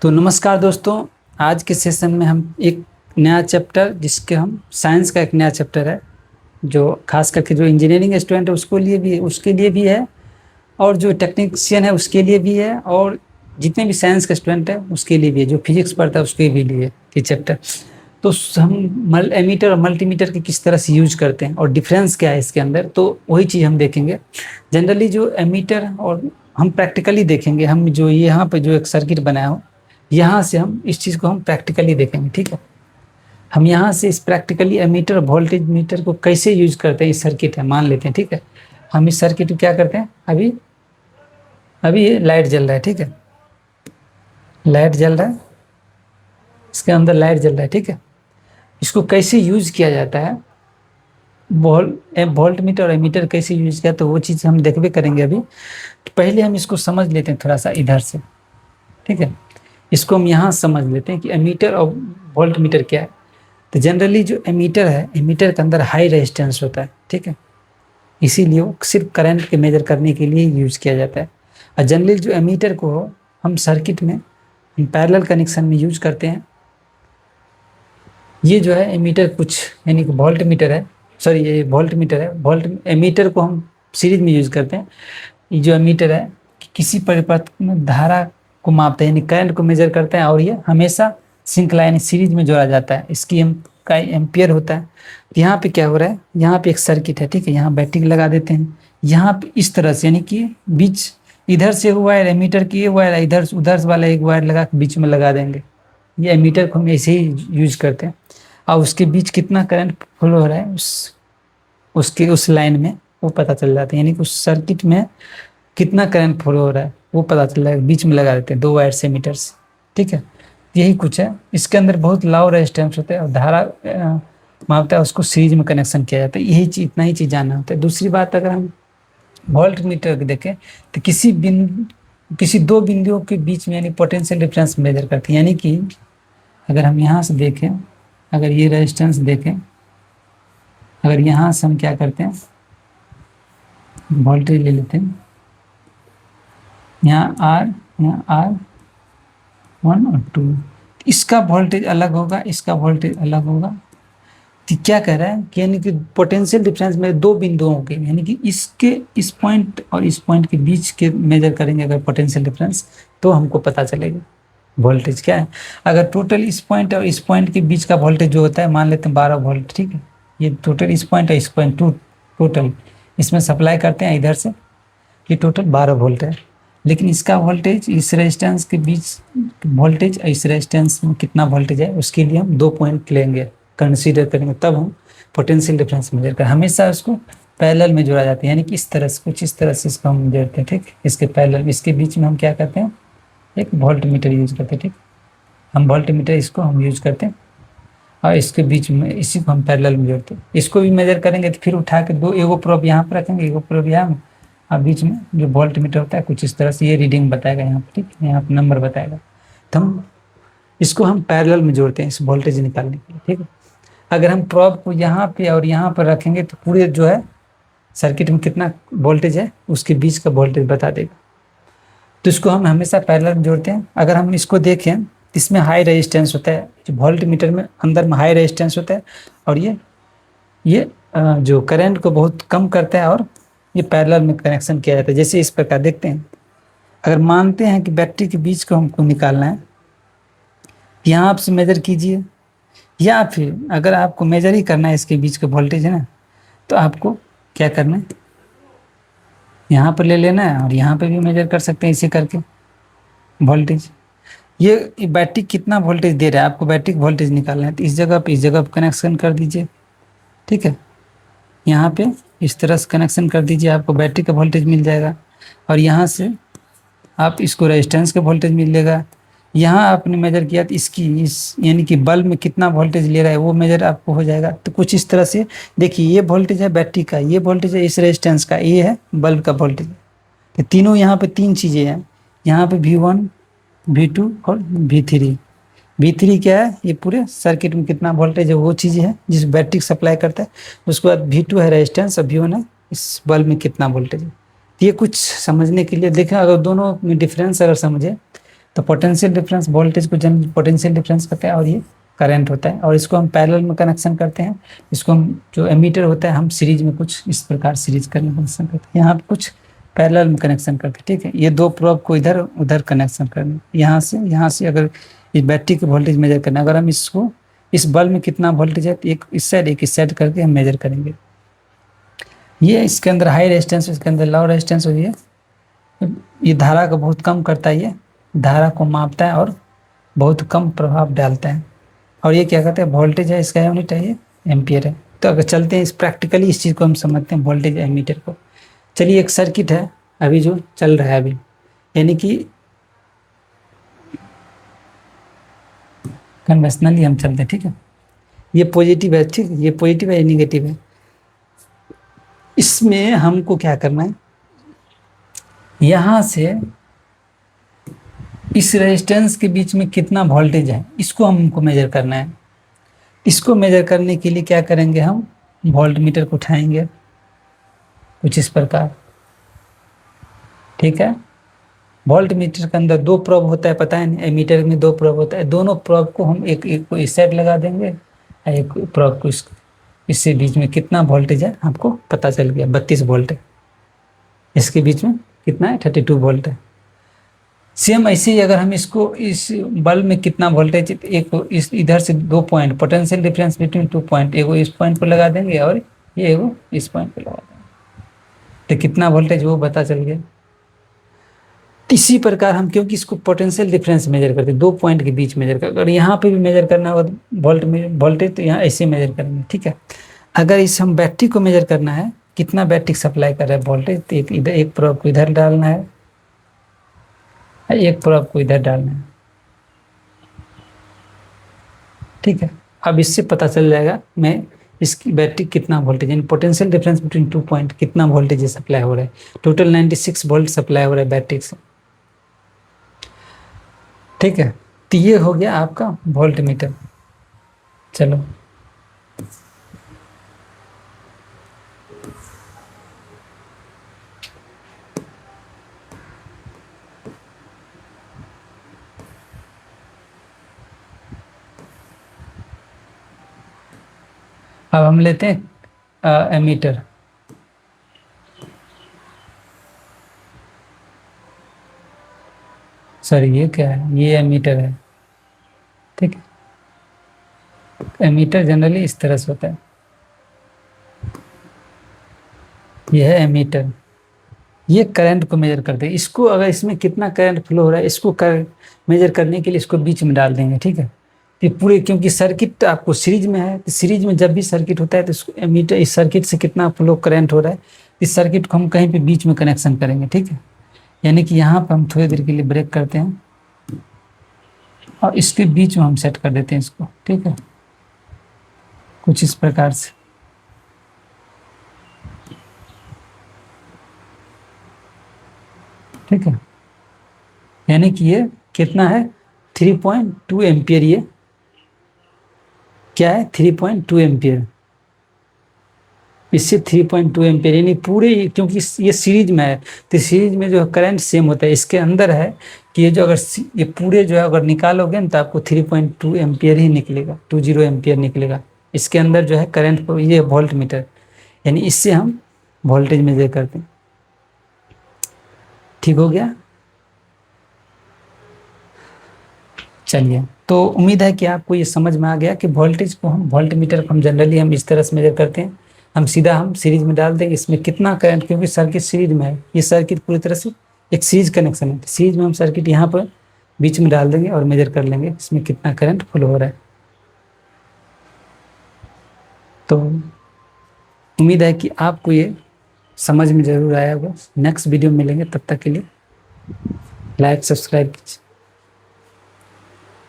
तो नमस्कार दोस्तों, आज के सेशन में हम एक नया चैप्टर जिसके हम साइंस का एक नया चैप्टर है जो खास करके जो इंजीनियरिंग स्टूडेंट है उसके लिए भी है और जो टेक्नीशियन है उसके लिए भी है और जितने भी साइंस के स्टूडेंट है उसके लिए भी है, जो फिजिक्स पढ़ता है उसके भी लिए ये चैप्टर। तो हम एमीटर और मल्टीमीटर के किस तरह से यूज करते हैं और डिफरेंस क्या है इसके अंदर, तो वही चीज़ हम देखेंगे। जनरली जो एमीटर और हम प्रैक्टिकली देखेंगे, हम जो यहाँ पे जो एक सर्किट बनाया हो यहाँ से हम इस चीज़ को हम प्रैक्टिकली देखेंगे। ठीक है, हम यहाँ से इस प्रैक्टिकली एमीटर और वोल्टेज मीटर को कैसे यूज करते हैं। इस सर्किट है, मान लेते हैं। ठीक है, हम इस सर्किट को क्या करते हैं, अभी अभी ये लाइट जल रहा है। ठीक है, लाइट जल रहा है, इसके अंदर लाइट जल रहा है। ठीक है, इसको कैसे यूज किया जाता है, वोल्ट मीटर और एमीटर कैसे यूज किया, तो वो चीज़ हम देखबे करेंगे अभी। तो पहले हम इसको समझ लेते हैं थोड़ा सा इधर से। ठीक है, इसको हम यहाँ समझ लेते हैं कि एमीटर और वोल्ट मीटर क्या है। तो जनरली जो एमीटर है, एमीटर के अंदर हाई रेजिस्टेंस होता है। ठीक है, इसीलिए वो सिर्फ करंट के मेजर करने के लिए यूज किया जाता है। और जनरली जो एमीटर को हम सर्किट में हम पैरेलल कनेक्शन में यूज करते हैं। ये जो है एमीटर कुछ यानी कि वोल्ट मीटर है, सॉरी ये वोल्ट मीटर है। वोल्ट एमीटर को हम सीरीज में यूज करते हैं। ये जो एमीटर है किसी परिपथ में धारा को मापते हैं यानी करंट को मेजर करते हैं और ये हमेशा श्रृंखला यानी सीरीज में जोड़ा जाता है। इसकी का एम्पियर होता है। तो यहाँ पे क्या हो रहा है, यहाँ पे एक सर्किट है। ठीक है, यहाँ बैटरी लगा देते हैं। यहाँ पे इस तरह से यानी कि बीच इधर से वायर एमीटर की ये वायर इधर उधर वाला एक वायर लगा के बीच में लगा देंगे। ये एमीटर को हम ऐसे ही यूज करते हैं और उसके बीच कितना करंट फ्लो हो रहा है उस लाइन में वो पता चल जाता है। यानी कि उस सर्किट में कितना करंट फ्लो हो रहा है वो पता चल रहा है, बीच में लगा देते हैं दो वायर से मीटर से। ठीक है, यही कुछ है। इसके अंदर बहुत लाउ रेजिस्टेंस होता है और धारा मापता है, उसको सीरीज में कनेक्शन किया जाता है। यही चीज, इतना ही चीज जानना होता है। दूसरी बात, अगर हम वोल्ट मीटर देखें तो किसी दो बिंदुओं के बीच में यानी पोटेंशियल डिफरेंस मेजर करते हैं। यानी कि अगर हम यहाँ से देखें, अगर ये रेजिस्टेंस देखें, अगर यहाँ से हम क्या करते हैं वोल्टेज ले लेते हैं, यहाँ आर 1 और 2, इसका वोल्टेज अलग होगा, इसका वोल्टेज अलग होगा। तो क्या कह रहा है कि यानी कि पोटेंशियल डिफरेंस में दो बिंदुओं के यानी कि इस पॉइंट और इस पॉइंट के बीच के मेजर करेंगे अगर पोटेंशियल डिफरेंस, तो हमको पता चलेगा वोल्टेज क्या है। अगर टोटल इस पॉइंट और इस पॉइंट के बीच का वोल्टेज जो होता है, मान लेते हैं 12 वोल्ट। ठीक है, ये टोटल इस पॉइंट और इस पॉइंट टोटल इसमें सप्लाई करते हैं इधर से, ये टोटल 12 वोल्ट है। लेकिन इसका वोल्टेज इस रेजिस्टेंस के बीच वोल्टेज इस रेजिस्टेंस में कितना वोल्टेज है उसके लिए हम 2 पॉइंट लेंगे, कंसीडर करेंगे, तब हम पोटेंशियल डिफरेंस मेजर करें। हमेशा उसको पैरेलल में जोड़ा जाता है, यानी कि इस तरह से कुछ इस तरह से इसको हम जोड़ते हैं। ठीक, इसके पैरेलल, इसके बीच में हम क्या करते हैं, एक वोल्ट मीटर यूज करते हैं। ठीक, हम वोल्ट मीटर इसको हम यूज करते हैं और इसके बीच में इसी को हम पैरेलल में जोड़ते हैं। इसको भी मेजर करेंगे तो फिर उठा के एगो प्रोब यहाँ पर रखेंगे, एगो प्रोब यहाँ, और बीच में जो वोल्ट मीटर होता है कुछ इस तरह से ये रीडिंग बताएगा यहाँ पर। ठीक, यहाँ पर नंबर बताएगा। तो हम इसको हम पैरेलल में जोड़ते हैं इस वोल्टेज निकालने के लिए। ठीक है, अगर हम प्रोब को यहाँ पे और यहाँ पर रखेंगे तो पूरे जो है सर्किट में कितना वोल्टेज है उसके बीच का वोल्टेज बता देगा। तो इसको हम हमेशा पैरेलल में जोड़ते हैं। अगर हम इसको देखें, इसमें हाई रेजिस्टेंस होता है, जो वोल्ट मीटर में अंदर में हाई रेजिस्टेंस होता है और ये जो करंट को बहुत कम करता है और ये पैरेलल में कनेक्शन किया जाता है। जैसे इस प्रकार देखते हैं, अगर मानते हैं कि बैटरी के बीच को हमको निकालना है, यहाँ आपसे मेजर कीजिए, या फिर अगर आपको मेजर ही करना है इसके बीच का वोल्टेज है ना, तो आपको क्या करना है, यहाँ पर ले लेना है और यहाँ पे भी मेजर कर सकते हैं इसे करके वोल्टेज। ये बैटरी कितना वोल्टेज दे रहा है, आपको बैटरी का वोल्टेज निकालना है, तो इस जगह पे कनेक्शन कर दीजिए। ठीक है, यहाँ पे इस तरह से कनेक्शन कर दीजिए, आपको बैटरी का वोल्टेज मिल जाएगा और यहाँ से आप इसको रेजिस्टेंस का वोल्टेज मिलेगा। यहाँ आपने मेजर किया तो इस यानी कि बल्ब में कितना वोल्टेज ले रहा है वो मेजर आपको हो जाएगा। तो कुछ इस तरह से देखिए, ये वोल्टेज है बैटरी का, ये वोल्टेज है इस रेजिस्टेंस का, ये है बल्ब का वोल्टेज। तो तीनों यहाँ पे तीन चीज़ें हैं, यहाँ पे V1 V2 और V3। V3 क्या है, ये पूरे सर्किट में कितना वोल्टेज है वो चीज़ है जिस बैटरी सप्लाई करता है। उसके बाद V2 है रेजिस्टेंस और V1 है इस बल्ब में कितना वोल्टेज है। ये कुछ समझने के लिए देखें, अगर दोनों में डिफरेंस अगर समझे तो पोटेंशियल डिफरेंस वोल्टेज को जनरली पोटेंशियल डिफरेंस कहते हैं, और ये करंट होता है, और इसको हम पैरेलल में कनेक्शन करते हैं। इसको हम जो एमीटर होता है हम सीरीज में कुछ इस प्रकार सीरीज करने कनेक्शन करते हैं, यहाँ पे कुछ पैरेलल में कनेक्शन करते हैं, ठीक है। ये दो प्रोब को इधर उधर कनेक्शन करना, यहाँ से अगर इस बैटरी के वोल्टेज मेजर करना, अगर हम इसको इस बल्ब में कितना वोल्टेज है तो एक इस साइड करके हम मेजर करेंगे। ये इसके अंदर हाई रेजिस्टेंस, इसके अंदर लो रेजिस्टेंस हो, ये धारा को बहुत कम करता है, ये धारा को मापता है और बहुत कम प्रभाव डालता है। और ये क्या कहते हैं, वोल्टेज है, इसका यूनिट है ये एम्पियर है। तो अगर चलते हैं इस प्रैक्टिकली इस चीज़ को हम समझते हैं वोल्टेज एमीटर को। चलिए एक सर्किट है अभी जो चल रहा है अभी, यानी कि कन्वेंशनली हम चलते हैं, ठीक है। ये पॉजिटिव है, ठीक, ये पॉजिटिव है, ये निगेटिव है। इसमें हमको क्या करना है, यहाँ से इस रेजिस्टेंस के बीच में कितना वोल्टेज है इसको हमको मेजर करना है। इसको मेजर करने के लिए क्या करेंगे, हम वोल्ट मीटर को उठाएंगे कुछ इस प्रकार, ठीक है। वोल्ट मीटर के अंदर दो प्रोब होता है, पता है नहीं, एमीटर में दो प्रोब होता है। दोनों प्रोब को हम एक को इस साइड लगा देंगे, एक प्रोब को इससे बीच में कितना वोल्टेज है आपको पता चल गया, 32 वोल्ट है। इसके बीच में कितना है, 32 वोल्ट है। सेम ऐसे ही अगर हम इसको इस बल्ब में कितना वोल्टेज, एक इस इधर से 2 point, potential difference between 2 point, एक इस पॉइंट पर लगा देंगे और ये इस पॉइंट पर लगा देंगे, तो कितना वोल्टेज वो पता चल गया। इसी प्रकार हम, क्योंकि इसको पोटेंशियल डिफरेंस मेजर करते हैं, 2 पॉइंट के बीच मेजर कर, अगर यहाँ पे भी मेजर करना होगा वोल्ट में वोल्टेज तो यहाँ ऐसे मेजर करेंगे, ठीक है। अगर इस हम बैटरी को मेजर करना है, कितना बैटरी सप्लाई कर रहा है वोल्टेज, तो एक प्रोब को इधर डालना है, एक प्रोब को इधर डालना है, ठीक है। अब इससे पता चल जाएगा मैं इसकी बैटरी कितना वोल्टेज, यानी पोटेंशियल डिफरेंस बिटवीन 2 पॉइंट कितना वोल्टेज सप्लाई हो रहा है। टोटल 96 वोल्ट सप्लाई हो रहा है बैटरी से, ठीक है। तो ये हो गया आपका वोल्ट मीटर। चलो अब हम लेते हैं एमीटर। सॉरी ये क्या है, ये एमीटर है, ठीक है। एमीटर जनरली इस तरह से होता है, यह है एमीटर। ये करंट को मेजर करते हैं। इसको अगर इसमें कितना करंट फ्लो हो रहा है इसको मेजर करने के लिए इसको बीच में डाल देंगे, ठीक है। ये पूरे, क्योंकि सर्किट आपको सीरीज में है, तो सीरीज में जब भी सर्किट होता है तो इसको एमीटर, इस सर्किट से कितना फ्लो करंट हो रहा है, इस सर्किट को हम कहीं पे बीच में कनेक्शन करेंगे, ठीक है। यानी कि यहाँ पर हम थोड़ी देर के लिए ब्रेक करते हैं और इसके बीच में हम सेट कर देते हैं इसको, ठीक है, कुछ इस प्रकार से, ठीक है। यानी कि ये कितना है, 3.2 एम्पियर। ये क्या है, 3.2 एम्पियर। इससे 3.2 एम्पियर, यानी पूरे, क्योंकि ये सीरीज में है तो सीरीज में जो करंट सेम होता है। इसके अंदर है कि ये जो अगर ये पूरे जो है अगर निकालोगे ना तो आपको 3.2 एम्पियर ही निकलेगा, 20 एम्पियर निकलेगा। इसके अंदर जो है करंट, ये वोल्ट मीटर, यानी इससे हम वोल्टेज मेजर करते हैं। ठीक हो गया। चलिए, तो उम्मीद है कि आपको ये समझ में आ गया कि वोल्टेज को हम, वोल्ट मीटर को हम जनरली हम इस तरह से मेजर करते हैं। हम सीधा हम सीरीज में डाल देंगे, इसमें कितना करंट, क्योंकि सर्किट सीरीज में है, ये सर्किट पूरी तरह से एक सीरीज कनेक्शन है। सीरीज में हम सर्किट यहाँ पर बीच में डाल देंगे और मेजर कर लेंगे इसमें कितना करंट फ्लो हो रहा है। तो उम्मीद है कि आपको ये समझ में जरूर आया होगा। नेक्स्ट वीडियो में मिलेंगे, तब तक के लिए लाइक सब्सक्राइब कीजिए।